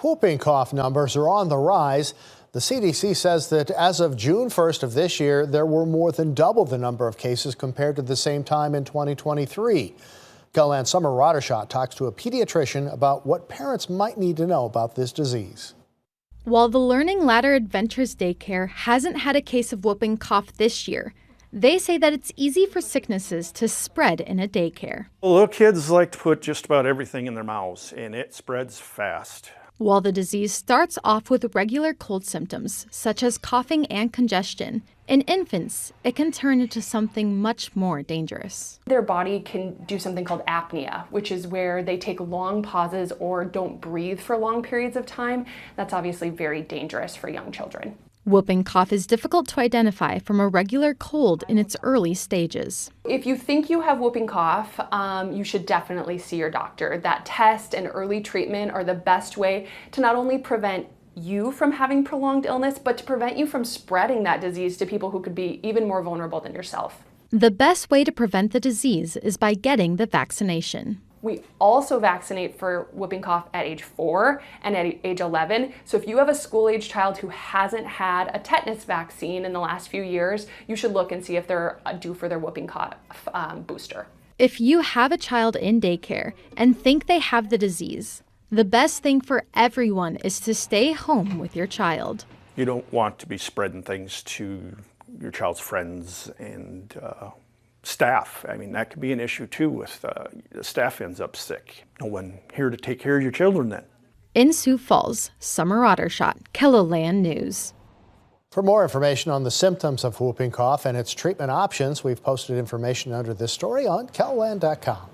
Whooping cough numbers are on the rise. The CDC says that as of June 1st of this year, there were more than double the number of cases compared to the same time in 2023. KELOLAND's Summer Roddershot talks to a pediatrician about what parents might need to know about this disease. While the Learning Ladder Adventures daycare hasn't had a case of whooping cough this year, they say that it's easy for sicknesses to spread in a daycare. Well, little kids like to put just about everything in their mouths, and it spreads fast. While the disease starts off with regular cold symptoms, such as coughing and congestion, in infants, it can turn into something much more dangerous. Their body can do something called apnea, which is where they take long pauses or don't breathe for long periods of time. That's obviously very dangerous for young children. Whooping cough is difficult to identify from a regular cold in its early stages. If you think you have whooping cough, you should definitely see your doctor. That test and early treatment are the best way to not only prevent you from having prolonged illness, but to prevent you from spreading that disease to people who could be even more vulnerable than yourself. The best way to prevent the disease is by getting the vaccination. We also vaccinate for whooping cough at age 4 and at age 11. So if you have a school-age child who hasn't had a tetanus vaccine in the last few years, you should look and see if they're due for their whooping cough booster. If you have a child in daycare and think they have the disease, the best thing for everyone is to stay home with your child. You don't want to be spreading things to your child's friends and staff. I mean, that could be an issue too if the staff ends up sick. No one here to take care of your children then. In Sioux Falls, Summer Roddershot, KELOLAND News. For more information on the symptoms of whooping cough and its treatment options, we've posted information under this story on KELOLAND.com.